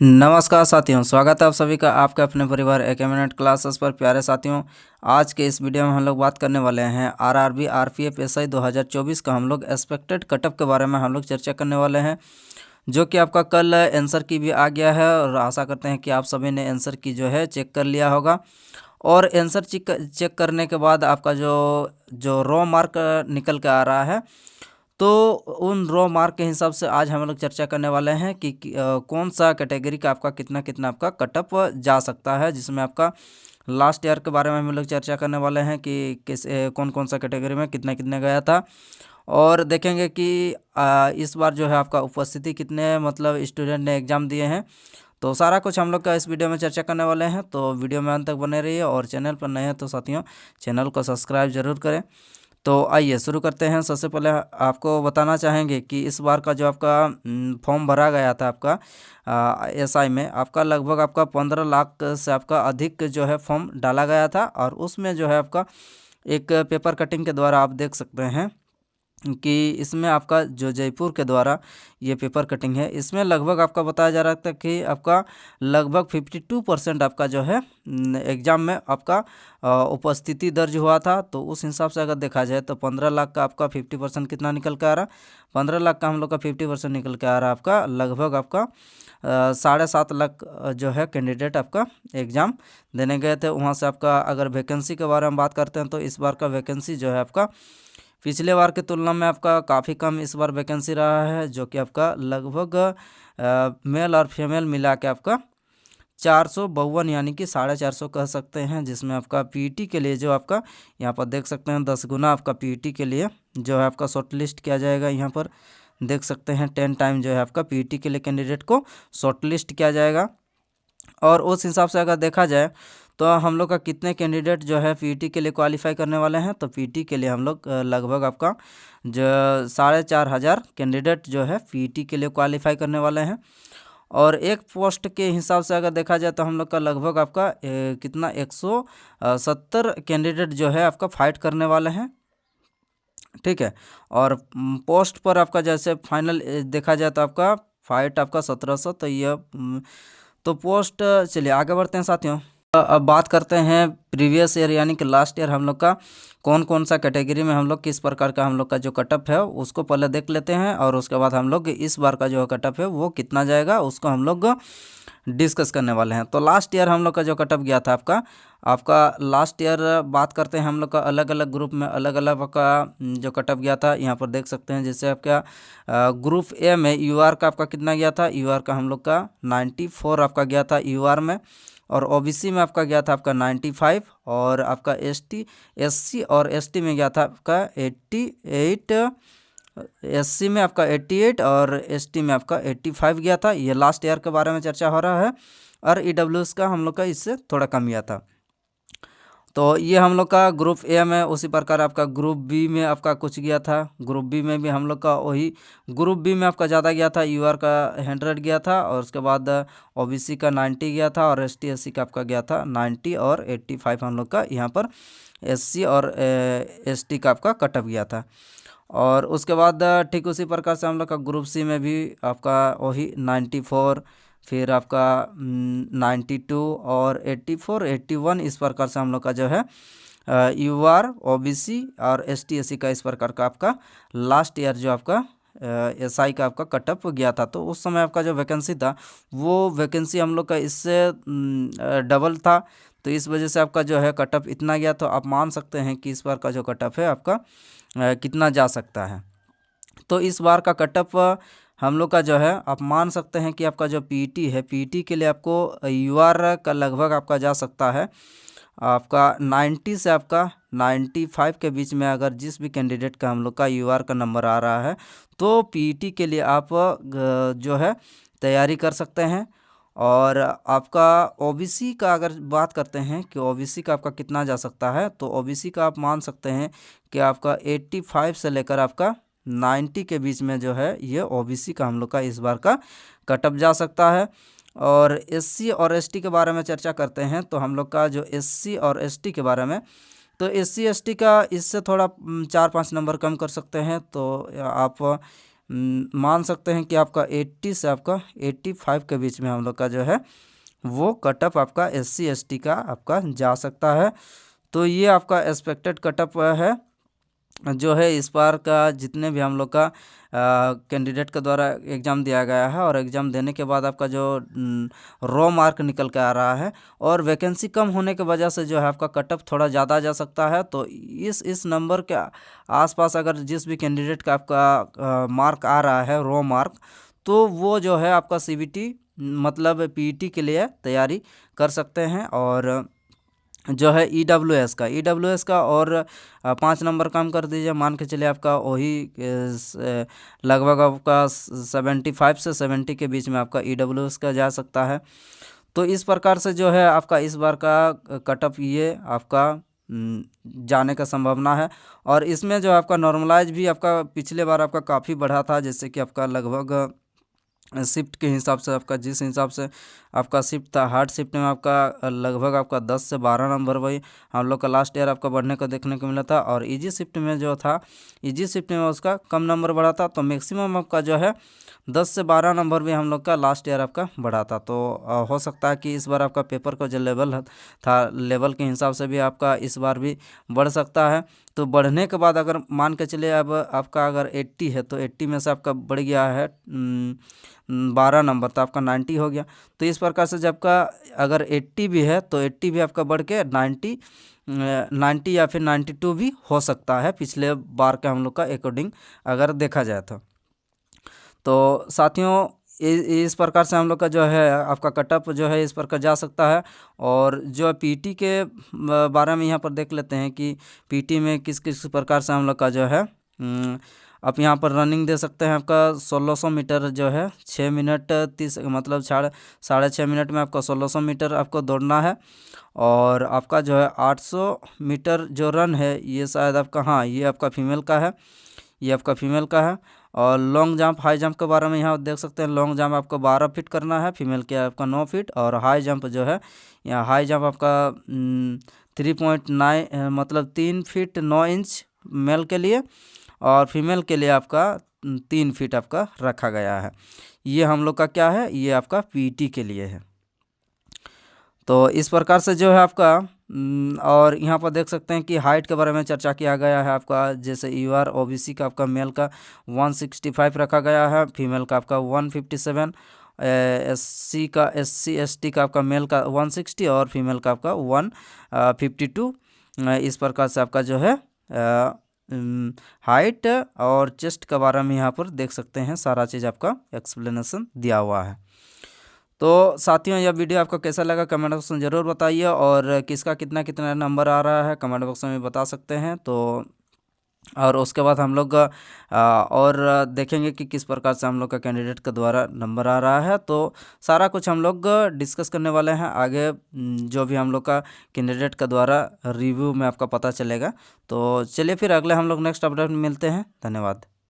नमस्कार साथियों, स्वागत है आप सभी का आपके अपने परिवार एक मिनट क्लासेस पर। प्यारे साथियों, आज के इस वीडियो में हम लोग बात करने वाले हैं आरआरबी आरपीएफ एसआई 2024 का हम लोग एक्सपेक्टेड कटअप के बारे में हम लोग चर्चा करने वाले हैं, जो कि आपका कल आंसर की भी आ गया है। और आशा करते हैं कि आप सभी ने आंसर की जो है चेक कर लिया होगा। और आंसर चेक करने के बाद आपका जो जो रॉ मार्क निकल के आ रहा है, तो उन रॉ मार्क के हिसाब से आज हम लोग चर्चा करने वाले हैं कि कौन सा कैटेगरी का आपका कितना कितना आपका कटअप जा सकता है, जिसमें आपका लास्ट ईयर के बारे में हम लोग चर्चा करने वाले हैं कि कौन कौन सा कैटेगरी में कितना कितना गया था। और देखेंगे कि इस बार जो है आपका उपस्थिति कितने मतलब स्टूडेंट ने एग्ज़ाम दिए हैं। तो सारा कुछ हम लोग का इस वीडियो में चर्चा करने वाले हैं, तो वीडियो में अंत तक बने रहिए। और चैनल पर नए हैं तो साथियों चैनल को सब्सक्राइब जरूर करें। तो आइए शुरू करते हैं। सबसे पहले आपको बताना चाहेंगे कि इस बार का जो आपका फॉर्म भरा गया था आपका एसआई में, आपका लगभग आपका 15 लाख से आपका अधिक जो है फॉर्म डाला गया था। और उसमें जो है आपका एक पेपर कटिंग के द्वारा आप देख सकते हैं कि इसमें आपका जो जयपुर के द्वारा ये पेपर कटिंग है, इसमें लगभग आपका बताया जा रहा था कि आपका लगभग 52% आपका जो है एग्ज़ाम में आपका उपस्थिति दर्ज हुआ था। तो उस हिसाब से अगर देखा जाए तो 15 लाख का आपका 50% कितना निकल के आ रहा, 15 लाख का हम लोग का 50% निकल के आ रहा आपका लगभग आपका 7.5 लाख जो है कैंडिडेट आपका एग्ज़ाम देने गए थे। वहाँ से आपका अगर वैकेंसी के बारे में बात करते हैं तो इस बार का वैकेंसी जो है आपका पिछले बार की तुलना में आपका काफ़ी कम इस बार वैकेंसी रहा है, जो कि आपका लगभग मेल और फीमेल मिला के आपका 452 यानी कि 450 कह सकते हैं। जिसमें आपका पीईटी के लिए जो आपका यहाँ पर देख सकते हैं 10 गुना आपका पीईटी के लिए जो है आपका शॉर्ट लिस्ट किया जाएगा। यहाँ पर देख सकते हैं 10 टाइम जो है आपका पीईटी के लिए कैंडिडेट को शॉर्ट लिस्ट किया जाएगा। और उस हिसाब से अगर देखा जाए तो हम लोग का कितने कैंडिडेट जो है पीटी के लिए क्वालिफाई करने वाले हैं, तो पीटी के लिए हम लोग लगभग आपका जो 4,500 कैंडिडेट जो है पीटी के लिए क्वालिफाई करने वाले हैं। और एक पोस्ट के हिसाब से अगर देखा जाए तो हम लोग का लगभग आपका कितना 170 कैंडिडेट जो है आपका फाइट करने वाले हैं, ठीक है। और पोस्ट पर आपका जैसे फाइनल देखा जाए तो आपका फाइट आपका 1700, तो यह तो पोस्ट चलिए आगे बढ़ते हैं साथियों। अब बात करते हैं प्रीवियस ईयर यानी कि लास्ट ईयर हम लोग का कौन कौन सा कैटेगरी में हम लोग किस प्रकार का हम लोग का जो कटअप है उसको पहले देख लेते हैं। और उसके बाद हम लोग इस बार का जो कटअप है वो कितना जाएगा उसको हम लोग डिस्कस करने वाले हैं। तो लास्ट ईयर हम लोग का जो कटअप गया था आपका आपका लास्ट ईयर बात करते हैं हम लोग का अलग अलग ग्रुप में अलग अलग का जो कटअप गया था। यहाँ पर देख सकते हैं जैसे आपका ग्रुप ए में यूआर का आपका कितना गया था, यूआर का हम लोग का 94 आपका गया था यूआर में। और ओबीसी में आपका गया था आपका 95। और आपका एसटी एससी और एसटी में गया था आपका 88, एससी में आपका 88 और एसटी में आपका 85 गया था। ये लास्ट ईयर के बारे में चर्चा हो रहा है। और ईडब्ल्यूएस का हम लोग का इससे थोड़ा कम गया था। तो ये हम लोग का ग्रुप ए में, उसी प्रकार आपका ग्रुप बी में आपका कुछ गया था। ग्रुप बी में भी हम लोग का वही ग्रुप बी में आपका ज़्यादा गया था, यूआर का 100 गया था। और उसके बाद ओबीसी का 90 गया था। और एसटी एससी का आपका गया था 90 और 85 हम लोग का यहाँ पर एससी और एसटी का आपका कटअप गया था। और उसके बाद ठीक उसी प्रकार से हम लोग का ग्रुप सी में भी आपका वही 94, फिर आपका 92 और 84 81 इस प्रकार से हम लोग का जो है यूआर ओबीसी और एसटी एससी का इस प्रकार का आपका लास्ट ईयर जो आपका एसआई का आपका कटअप गया था। तो उस समय आपका जो वैकेंसी था वो वैकेंसी हम लोग का इससे डबल था। तो इस वजह से आपका जो है कटअप इतना गया। तो आप मान सकते हैं कि इस बार का जो कटअप है आपका कितना जा सकता है। तो इस बार का कटअप हम लोग का जो है आप मान सकते हैं कि आपका जो पीटी है, पीटी के लिए आपको यूआर का लगभग आपका जा सकता है आपका 90 से आपका 95 के बीच में। अगर जिस भी कैंडिडेट का हम लोग का यूआर का नंबर आ रहा है तो पीटी के लिए आप जो है तैयारी कर सकते हैं। और आपका ओबीसी का अगर बात करते हैं कि ओबीसी का आपका कितना जा सकता है, तो ओबीसी का आप मान सकते हैं कि आपका 85 से लेकर आपका 90 के बीच में जो है ये ओबीसी का हम लोग का इस बार का कटअप जा सकता है। और एससी और एसटी के बारे में चर्चा करते हैं तो हम लोग का जो एससी और एसटी के बारे में, तो एससी एसटी का इससे थोड़ा 4-5 नंबर कम कर सकते हैं। तो आप मान सकते हैं कि आपका 80 से आपका 85 के बीच में हम लोग का जो है वो कटअप आपका SC ST का आपका जा सकता है। तो ये आपका एक्सपेक्टेड कटअप है जो है इस बार का जितने भी हम लोग का कैंडिडेट के द्वारा एग्ज़ाम दिया गया है, और एग्ज़ाम देने के बाद आपका जो रॉ मार्क निकल के आ रहा है, और वैकेंसी कम होने की वजह से जो है आपका कटअप थोड़ा ज़्यादा जा सकता है। तो इस नंबर के आसपास अगर जिस भी कैंडिडेट का आपका मार्क आ रहा है रॉ मार्क, तो वो जो है आपका CBT मतलब PET के लिए तैयारी कर सकते हैं। और जो है EWS का और 5 नंबर काम कर दीजिए, मान के चलिए आपका वही लगभग आपका 75 से 70 के बीच में आपका EWS का जा सकता है। तो इस प्रकार से जो है आपका इस बार का कटअप ये आपका जाने का संभावना है। और इसमें जो आपका नॉर्मलाइज भी आपका पिछले बार आपका काफ़ी बढ़ा था, जैसे कि आपका लगभग शिफ्ट के हिसाब से आपका जिस हिसाब से आपका शिफ्ट था, हार्ड शिफ्ट में आपका लगभग आपका 10 से 12 नंबर वही हम लोग का लास्ट ईयर आपका बढ़ने को देखने को मिला था। और इजी शिफ्ट में जो था, इजी शिफ्ट में उसका कम नंबर बढ़ा था। तो मैक्सिमम आपका जो है 10 से 12 नंबर भी हम लोग का लास्ट ईयर आपका बढ़ा था। तो हो सकता है कि इस बार आपका पेपर का जो लेवल था, लेवल के हिसाब से भी आपका इस बार भी बढ़ सकता है। तो बढ़ने के बाद अगर मान के चलिए अब आपका अगर 80 है, तो 80 में से आपका बढ़ गया है 12 नंबर, तो आपका 90 हो गया। तो इस प्रकार से जब का अगर 80 भी है, तो 80 भी आपका बढ़ के 90 या फिर 92 भी हो सकता है, पिछले बार के हम लोग का अकॉर्डिंग अगर देखा जाए तो साथियों इस प्रकार से हम लोग का जो है आपका कटअप जो है इस प्रकार जा सकता है। और जो PET के बारे में यहाँ पर देख लेते हैं कि PET में किस किस प्रकार से हम लोग का जो है आप यहाँ पर रनिंग दे सकते हैं। आपका 1600 मीटर जो है 6 मिनट 30 मतलब 6.5 मिनट में आपका 1600 मीटर आपको दौड़ना है। और आपका जो है 800 मीटर जो रन है ये शायद आपका, हाँ ये आपका फीमेल का है, ये आपका फीमेल का है। और लॉन्ग जंप हाई जंप के बारे में यहाँ देख सकते हैं, लॉन्ग जंप आपको 12 फीट करना है, फीमेल के आपका 9 फीट। और हाई जंप जो है यहाँ हाई जंप आपका 3.9 मतलब 3 फीट 9 इंच मेल के लिए, और फीमेल के लिए आपका 3 फीट आपका रखा गया है। ये हम लोग का क्या है, ये आपका PET के लिए है। तो इस प्रकार से जो है आपका और यहाँ पर देख सकते हैं कि हाइट के बारे में चर्चा किया गया है आपका, जैसे UR OBC का आपका मेल का 165 रखा गया है, फीमेल का आपका 157, SC ST का आपका मेल का 160 और फीमेल का आपका 152। इस प्रकार से आपका जो है हाइट और चेस्ट के बारे में यहाँ पर देख सकते हैं, सारा चीज़ आपका एक्सप्लेनेशन दिया हुआ है। तो साथियों यह वीडियो आपको कैसा लगा कमेंट बॉक्स में ज़रूर बताइए, और किसका कितना कितना नंबर आ रहा है कमेंट बॉक्स में बता सकते हैं। तो और उसके बाद हम लोग और देखेंगे कि किस प्रकार से हम लोग का कैंडिडेट के द्वारा नंबर आ रहा है। तो सारा कुछ हम लोग डिस्कस करने वाले हैं आगे, जो भी हम लोग का कैंडिडेट के द्वारा रिव्यू में आपका पता चलेगा। तो चलिए फिर अगले हम लोग नेक्स्ट अपडेट में मिलते हैं। धन्यवाद।